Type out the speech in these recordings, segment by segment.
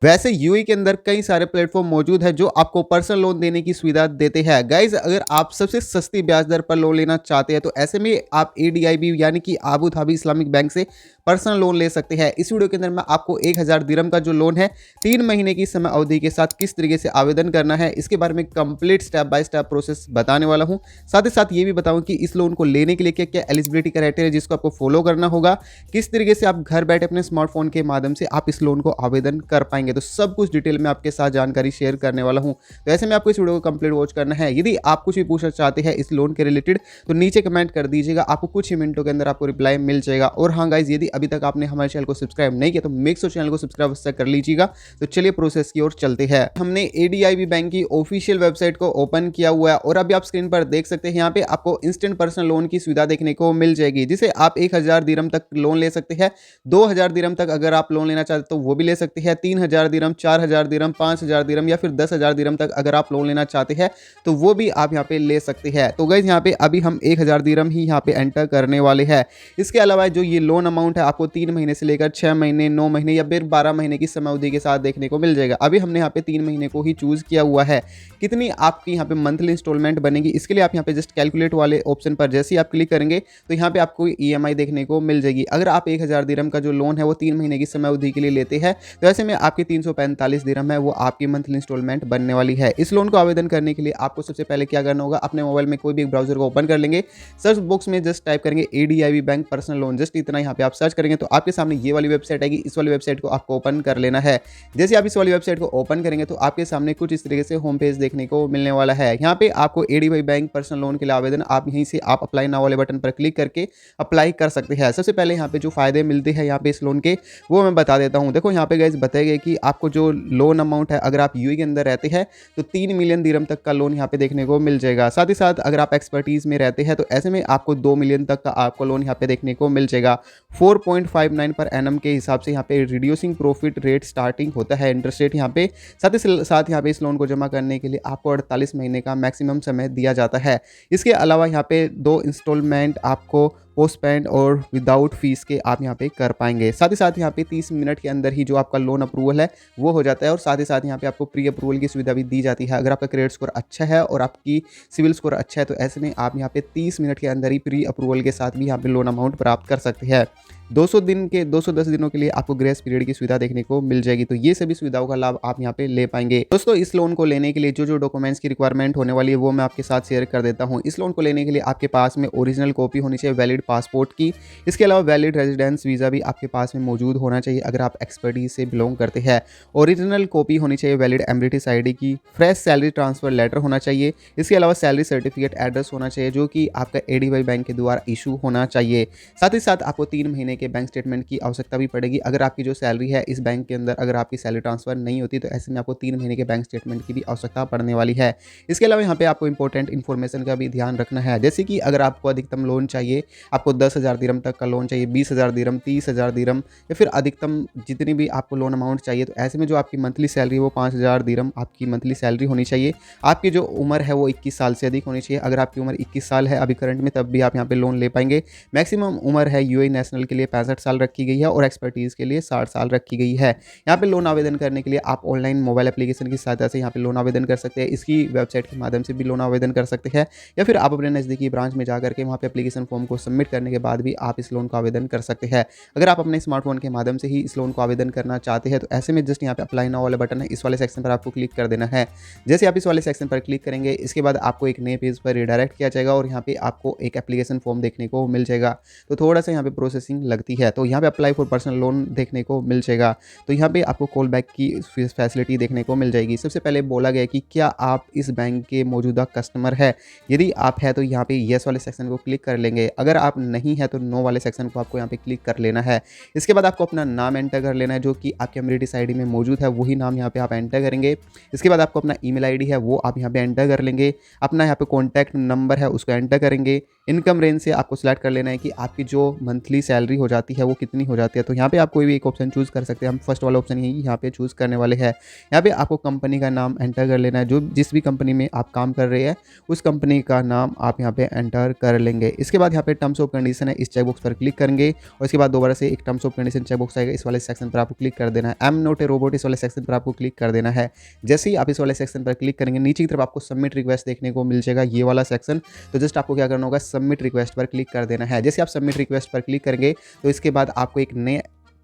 वैसे यूएई के अंदर कई सारे प्लेटफॉर्म मौजूद है जो आपको पर्सनल लोन देने की सुविधा देते हैं। गाइज, अगर आप सबसे सस्ती ब्याज दर पर लोन लेना चाहते हैं तो ऐसे में आप एडीआईबी यानी कि आबू धाबी इस्लामिक बैंक से पर्सनल लोन ले सकते हैं। इस वीडियो के अंदर मैं आपको 1000 दिरहम का जो लोन है 3 महीने की समय अवधि के साथ किस तरीके से आवेदन करना है इसके बारे में complete step by step process बताने वाला हूं। साथ ही साथ ये भी बताऊं कि इस लोन को लेने के लिए क्या क्या एलिजिबिलिटी क्राइटेरिया जिसको आपको फॉलो करना होगा, किस तरीके से आप घर बैठे अपने स्मार्टफोन के माध्यम से आप इस लोन को आवेदन कर पाएंगे। तो सब कुछ डिटेल में आपके साथ जानकारी शेयर करने वाला हूं। तो ऐसे में आपको इस वीडियो को कंप्लीट वॉच करना है। यदि आप कुछ भी पूछना चाहते हैं इस लोन के रिलेटेड तो नीचे कमेंट कर दीजिएगा, आपको कुछ ही मिनटों के अंदर आपको रिप्लाई मिल जाएगा। और हाँ गाइज, यदि अभी तक आपने हमारे चैनल को सब्सक्राइब नहीं किया तो मेक श्योर चैनल को सब्सक्राइब कर लीजिएगा। तो चलिए प्रोसेस की ओर चलते हैं। हमने एडीआईबी बैंक की ऑफिशियल वेबसाइट को ओपन किया हुआ है और अभी आप स्क्रीन पर देख सकते हैं यहाँ पे आपको इंस्टेंट पर्सनल लोन की सुविधा देखने को मिल जाएगी, जिसे आप 1000 दिरहम तक लोन ले सकते हैं। 2000 दिरहम तक अगर आप लोन लेना चाहते तो वो भी ले सकते हैं। 3000 दिरहम, 4000 दिरहम, 5000 दिरहम या फिर 10,000 दिरहम तक अगर आप लोन लेना चाहते हैं तो वो भी आप यहाँ पे ले सकते हैं। तो गाइस, यहाँ पे अभी हम 1000 दिरहम ही यहाँ पे एंटर करने वाले हैं। इसके अलावा जो ये लोन अमाउंट है आपको 3 महीने से लेकर 6 महीने, 9 महीने या फिर 12 महीने की समय अवधि के साथ देखने को मिल जाएगा। अभी हमने यहाँ पे 3 महीने को ही चूज किया हुआ है। कितनी आपकी यहाँ पे मंथली इंस्टॉलमेंट बनेगी इसके लिए आप यहाँ पे जस्ट कैलकुलेट वाले ऑप्शन पर जैसे ही आप क्लिक करेंगे तो यहाँ पे आपको ईएमआई देखने को मिल जाएगी। अगर आप 1000 दिरहम का जो लोन है वो 3 महीने की समय अवधि के लिए लेते हैं तो ऐसे में आपकी 345 दिरहम है वो आपकी मंथली इंस्टॉलमेंट बनने वाली है। इस लोन को आवेदन करने के लिए आपको सबसे पहले क्या करना होगा, अपने मोबाइल में कोई भी एक ब्राउजर को ओपन कर लेंगे, सर्च बॉक्स में जस्ट टाइप करेंगे एडीआईबी बैंक पर्सनल लोन, जस्ट इतना यहाँ पे आप सर्च करेंगे तो आपके सामने ये वाली वेबसाइट आएगी। इस वाली वेबसाइट को आपको ओपन कर लेना है। जैसे आप इस वाली वेबसाइट को ओपन करेंगे तो आपके सामने कुछ इस तरीके से होम पेज देखने को मिलने वाला है। यहाँ पे आपको एडीआईबी बैंक पर्सनल लोन के लिए आवेदन आप यहीं से आप अप्लाई नाउ वाले बटन पर क्लिक करके अप्लाई कर सकते हैं। सबसे पहले यहाँ पे जो फायदे मिलते हैं यहाँ पे इस लोन के वो मैं बता देता हूँ। देखो यहाँ पे गाइस बताया गया कि आपको जो लोन अमाउंट है अगर आप यूएई के अंदर रहते हैं तो 3 मिलियन दिरहम तक का लोन यहाँ पे देखने को मिल जाएगा। साथ ही साथ अगर आप एक्सपर्टीज में रहते हैं तो ऐसे में आपको 2 मिलियन तक का आपको लोन यहाँ पे देखने को मिल जाएगा। 4.59 पर एनम के हिसाब से यहाँ पे रिड्यूसिंग प्रॉफिट रेट स्टार्टिंग होता है, इंटरेस्ट रेट यहाँ पे। साथ ही साथ यहाँ पे इस लोन को जमा करने के लिए आपको 48 महीने का मैक्सिमम समय दिया जाता है। इसके अलावा यहाँ पे 2 इंस्टॉलमेंट आपको पोस्ट पेड और विदाउट फीस के आप यहाँ पे कर पाएंगे। साथ ही साथ यहाँ पे 30 मिनट के अंदर ही जो आपका लोन अप्रूवल है वो हो जाता है और साथ ही साथ यहाँ पे आपको प्री अप्रूवल की सुविधा भी दी जाती है। अगर आपका क्रेडिट स्कोर अच्छा है और आपकी सिविल स्कोर अच्छा है तो ऐसे में आप यहाँ पे 30 मिनट के अंदर ही प्री अप्रूवल के साथ भी यहाँ पे लोन अमाउंट प्राप्त कर सकते हैं। 210 दिनों के लिए आपको ग्रेस पीरियड की सुविधा देखने को मिल जाएगी। तो ये सभी सुविधाओं का लाभ आप यहाँ पे ले पाएंगे। दोस्तों, इस लोन को लेने के लिए जो डॉक्यूमेंट्स की रिक्वायरमेंट होने वाली है वो मैं आपके साथ शेयर कर देता हूँ। इस लोन को लेने के लिए आपके पास में ओरिजिनल कॉपी होनी चाहिए वैलिड पासपोर्ट की। इसके अलावा वैलिड रेजिडेंस वीज़ा भी आपके पास में मौजूद होना चाहिए अगर आप एक्सपर्टीज से बिलोंग करते हैं। ओरिजिनल कॉपी होनी चाहिए वैलिड एमरिटिस आईडी की। फ्रेश सैलरी ट्रांसफर लेटर होना चाहिए। इसके अलावा सैलरी सर्टिफिकेट एड्रेस होना चाहिए जो कि आपका एडीआईबी बैंक के द्वारा इशू होना चाहिए। साथ ही साथ आपको 3 महीने के बैंक स्टेटमेंट की आवश्यकता भी पड़ेगी। अगर आपकी जो सैलरी है इस बैंक के अंदर अगर आपकी सैलरी ट्रांसफर नहीं होती तो ऐसे में आपको 3 महीने के बैंक स्टेटमेंट की भी आवश्यकता पड़ने वाली है। इसके अलावा यहाँ पे आपको इंपॉर्टेंट इन्फॉर्मेशन का भी ध्यान रखना है, जैसे कि अगर आपको अधिकतम लोन चाहिए, आपको 10,000 दिरहम तक का लोन चाहिए, 20,000 दिरहम, 30,000 दिरहम या फिर अधिकतम जितनी भी आपको लोन अमाउंट चाहिए तो ऐसे में जो आपकी मंथली सैलरी है वो 5,000 दिरहम आपकी मंथली सैलरी होनी चाहिए। आपकी जो उम्र है वो 21 साल से अधिक होनी चाहिए। अगर आपकी उम्र 21 साल है अभी करंट में तब भी आप यहाँ पे लोन ले पाएंगे। मैक्सिमम उम्र है यूएई नेशनल के लिए 65 साल रखी गई है और एक्सपर्टीज़ के लिए 60 साल रखी गई है। यहाँ पे लोन आवेदन करने के लिए आप ऑनलाइन मोबाइल एप्लीकेशन की सहायता से यहाँ पे लोन आवेदन कर सकते हैं। इसकी वेबसाइट के माध्यम से भी लोन आवेदन कर सकते हैं या फिर आप अपने नज़दीकी ब्रांच में जाकर के वहाँ पे एप्लीकेशन फॉर्म को सबमिट करने के बाद भी आप इस लोन को आवेदन कर सकते हैं। अगर आप अपने स्मार्टफोन के माध्यम से ही इस लोन को आवेदन करना चाहते हैं तो ऐसे में जस्ट यहाँ पे अप्लाई नाउ वाला बटन है, इस वाले सेक्शन पर आपको क्लिक कर देना है। जैसे आप इस वाले सेक्शन पर क्लिक करेंगे इसके बाद आपको एक नए पेज पर रिडायरेक्ट किया जाएगा और यहाँ पे आपको एक एप्लीकेशन फॉर्म देखने को मिल जाएगा। तो थोड़ा सा यहाँ पे प्रोसेसिंग लगती है। तो यहाँ पे अप्लाई फॉर पर्सनल लोन देखने को मिल जाएगा। तो यहाँ पे आपको कॉल बैक की फैसिलिटी देखने को मिल जाएगी। सबसे पहले बोला गया कि क्या आप इस बैंक के मौजूदा कस्टमर है। यदि आप है तो यहाँ पे येस वाले सेक्शन को क्लिक कर लेंगे। अगर आप नहीं है तो नो वाले सेक्शन को आपको यहाँ पे क्लिक कर लेना है। इसके बाद आपको अपना नाम एंटर कर लेना है जो कि आपके एमरिटिस आईडी में मौजूद है, वही नाम यहाँ पे आप एंटर करेंगे। इसके बाद आपको अपना ईमेल आईडी है वो आप यहाँ पे एंटर कर लेंगे। अपना यहाँ पे कॉन्टैक्ट नंबर है उसको एंटर करेंगे। इनकम रेंज से आपको सिलेक्ट कर लेना है कि आपकी जो मंथली सैलरी हो जाती है वो कितनी हो जाती है। तो यहाँ पे आप कोई भी एक ऑप्शन चूज़ कर सकते हैं। हम फर्स्ट वाला ऑप्शन यही यहाँ पे चूज़ करने वाले हैं। यहाँ पे आपको कंपनी का नाम एंटर कर लेना है, जो जिस भी कंपनी में आप काम कर रहे हैं उस कंपनी का नाम आप यहाँ पे एंटर कर लेंगे। इसके बाद यहाँ पे टर्म्स ऑफ कंडीशन है, इस चेक बॉक्स पर क्लिक करेंगे और इसके बाद दोबारा से एक terms of condition check box आएगा, इस वाले सेक्शन पर आपको क्लिक कर देना है। I am not a robot, इस वाले सेक्शन पर आपको क्लिक कर देना है। जैसे ही आप इस वाले सेक्शन पर क्लिक करेंगे नीचे की तरफ आपको सबमिट रिक्वेस्ट देखने को मिल जाएगा, ये वाला सेक्शन। तो जस्ट आपको क्या करना होगा, सबमिट रिक्वेस्ट पर क्लिक कर देना है। जैसे आप सबमिट रिक्वेस्ट पर क्लिक करेंगे तो इसके बाद आपको एक नए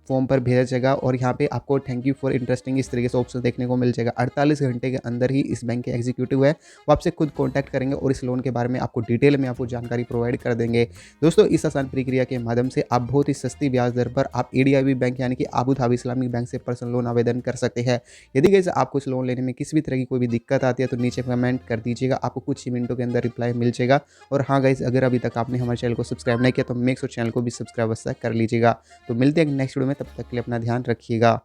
फॉर्म पर भेजा जाएगा और यहाँ पे आपको थैंक यू फॉर इंटरेस्टिंग इस तरीके से ऑप्शन देखने को मिल जाएगा। 48 घंटे के अंदर ही इस बैंक के एग्जीक्यूटिव है वो आपसे खुद कांटेक्ट करेंगे और इस लोन के बारे में आपको डिटेल में आपको जानकारी प्रोवाइड कर देंगे। दोस्तों इस आसान प्रक्रिया के माध्यम से आप बहुत ही सस्ती ब्याज दर पर आप एडीआईबी बैंक यानी कि आबू धाबी इस्लामिक बैंक से पर्सनल लोन आवेदन कर सकते हैं। यदि गाइस आपको इस लोन लेने में किसी भी तरह की कोई भी दिक्कत आती है तो नीचे कमेंट कर दीजिएगा, आपको कुछ ही मिनटों के अंदर रिप्लाई मिल जाएगा। और हाँ गाइस, अगर अभी तक आपने हमारे चैनल को सब्सक्राइब नहीं किया तो मेक श्योर चैनल को भी सब्सक्राइब कर लीजिएगा। तो मिलते हैं नेक्स्ट वीडियो में, तब तक के लिए अपना ध्यान रखिएगा।